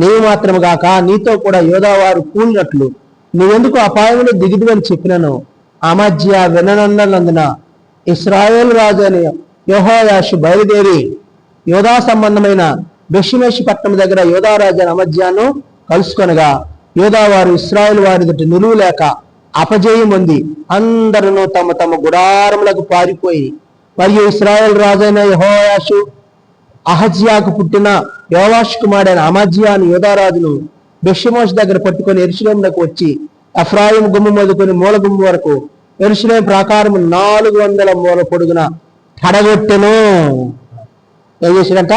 నీవు మాత్రము గాక నీతో కూడా యోధావారు కూలినట్లు నువ్వెందుకు అపాయములు దిగుదు అని చెప్పినను అమధ్య విననందున ఇశ్రాయేలు రాజు అని యెహోయాషు బయలుదేరి యోధా సంబంధమైన బెషిమెషి పట్టణం దగ్గర యోధారాజు అని అమధ్యాను కలుసుకొనగా యోధావారు ఇశ్రాయేలు వారి ఎదుట నిలువు లేక అపజయం పొంది అందరూ తమ తమ గుడారములకు పారిపోయి మరియు ఇశ్రాయేల్ రాజైన యెహోయాషు అహజ్యాకు పుట్టిన యోవాషు కుమారుడైన అమజ్యా అని యోధారాజును బెషెమోషు దగ్గర పట్టుకొని యెరూషలేమునకు వచ్చి ఎఫ్రాయిం గుమ్ము మొదలుకొని మూల గుమ్ము వరకు యెరూషలేము ప్రాకారము 400 మూల పొడుగున పడగొట్టెను. ఏం చేశాడంట?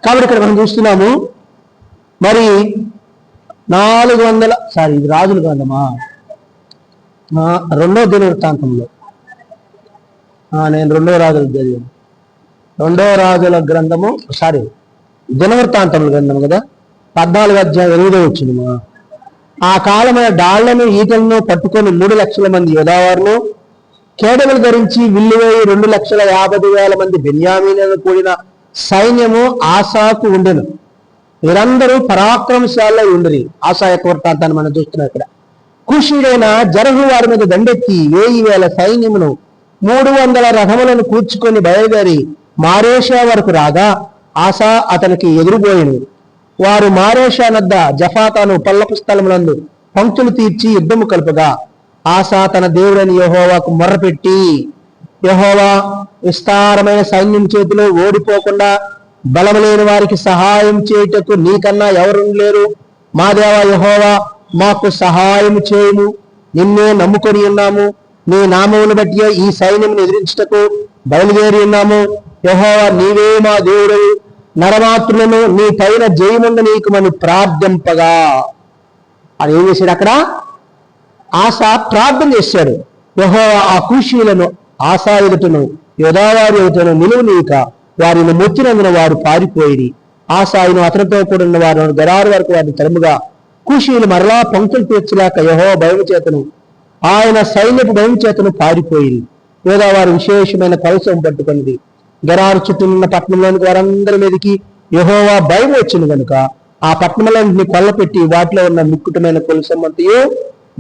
కాబట్టి ఇక్కడ మనం చూస్తున్నాము మరి 400 ఇది రాజుల గ్రంథమా? 2వ దినవృత్తాంతంలో నేను 2వ రాజుల చదివాను. 2వ రాజుల గ్రంథము దినవృత్తాంతముల గ్రంథం కదా, 14వ అధ్యాయం 8వ వచ్చింది. ఆ కాలమైన డాళ్లను ఈటలను పట్టుకొని 3 లక్షల మంది యోధావారును కేడములు ధరించి విల్లువేయి 2,50,000 మంది బెన్యామీనులను కూడిన సైన్యము ఆసాకు ఉండెను. వీరందరూ పరాక్రమశాలలో ఉండిరి. ఆసా యొక్క వృత్తాంతాన్ని మనం చూస్తున్నాం. ఇక్కడ కుషీడైన జరహు వారి మీద దండెత్తి 1000 సైన్యమును 300 రథములను కూర్చుకొని బయలుదేరి మారేషా వరకు రాగా ఆసా అతనికి ఎదురుపోయిను. వారు మారేషా నద్ద జఫాతాను పల్లపు స్థలములందు పంక్తులు తీర్చి యుద్ధము కలుపగా ఆసా తన దేవుడైన యెహోవాకు మొర్రపెట్టి, యెహోవా, విస్తారమైన సైన్యం చేతిలో ఓడిపోకుండా బలము లేని వారికి సహాయం చేయుటకు నీకన్నా ఎవరు లేరు. మా దేవా యెహోవా, మాకు సహాయం చేయము. నిన్నే నమ్ముకొని ఉన్నాము. నీ నామమును బట్టి ఈ సైన్యం ఎదిరించుటకు బయలుదేరి ఉన్నాము. యెహోవా, నీవే మా దేవుడు. నరమాత్రులను నీ పైన జయముందు నీకు మనం ప్రార్థింపగా అని ఏం చేశాడు? అక్కడ ఆసా ప్రార్థన చేశాడు. యెహోవా ఆ కూషీలను ఆసా ఎదుటను యోధావారి ఎదుటను నిలువు నీక వారిని మొత్తినందున వారు పారిపోయి ఆసాయును అతనితో కూడిన వారిని గరారు వరకు వారిని తరుముగా కూషీలు మరలా పంక్తులు తీర్చలేక యెహోవా భయము చేతను ఆయన సైన్యపు భయం చేతను పారిపోయి యోధావారి విశేషమైన కవచం పట్టుకున్నది. గరారు చుట్టూ ఉన్న పట్టణంలోనికి వారందరి మీదకి యెహోవా భయం వచ్చింది కనుక ఆ పట్టణంలోని కొల్లపెట్టి వాటిలో ఉన్న మిక్కుటమైన కొలుసమ్మంతయో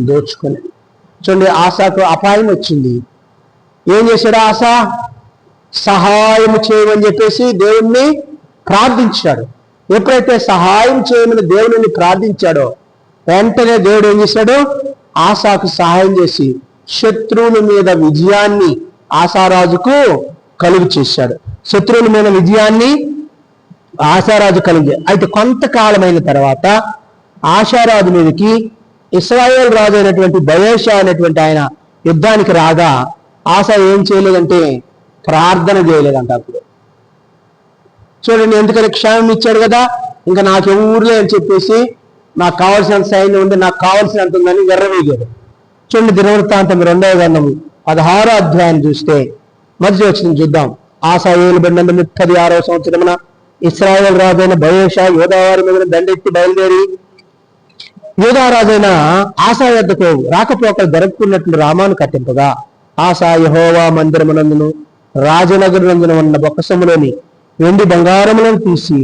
దోచుకొని. చూడండి, ఆసాకు అపాయం వచ్చింది. ఏం చేశాడు? ఆసా సహాయం చేయమని చెప్పేసి దేవుణ్ణి ప్రార్థించాడు. ఎప్పుడైతే సహాయం చేయమని దేవుని ప్రార్థించాడో వెంటనే దేవుడు ఏం చేశాడు? ఆసాకు సహాయం చేసి శత్రువుల మీద విజయాన్ని ఆసారాజుకు కలుగు చేశాడు. శత్రువుల మీద విజయాన్ని ఆశారాజు కలిగి. అయితే కొంతకాలమైన తర్వాత ఆశారాజు మీదకి ఇశ్రాయేల్ రాజు అయినటువంటి బయేషా అనేటువంటి ఆయన యుద్ధానికి రాగా ఆశా ఏం చేయలేదంటే ప్రార్థన చేయలేదంట. అప్పుడు చూడండి, ఎందుకని క్షేమం ఇచ్చాడు కదా, ఇంకా నాకు ఎవరులే అని చెప్పేసి నాకు కావాల్సినంత సైన్యం ఉంది, నాకు కావాల్సినంత ఉందని వెర్రవేగాడు. చూడండి, దినవృత్తాంతం 2వ గ్రంథం 16వ అధ్యాయం చూస్తే మొదటి వచనం చూద్దాం. ఆసా ఏలుబడిన 36వ సంవత్సరమున ఇశ్రాయేల్ రాజైన బయేషా యోధావారి మీద దండెత్తి బయలుదేరి యూదారాజైన ఆసా యొద్దకు రాకపోకలు జరుపుకున్నట్లు రామాను కట్టింపగా ఆసా యెహోవా మందిరమునందును రాజనగరునందున ఉన్న బొక్కసములోని వెండి బంగారములను తీసి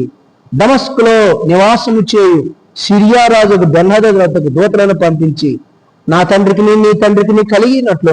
దమస్కులో నివాసము చేయు సిరియా రాజుకు బెన్హదదు వద్దకు దూతలను పంపించి, నా తండ్రికి నీ తండ్రికి కలిగినట్లు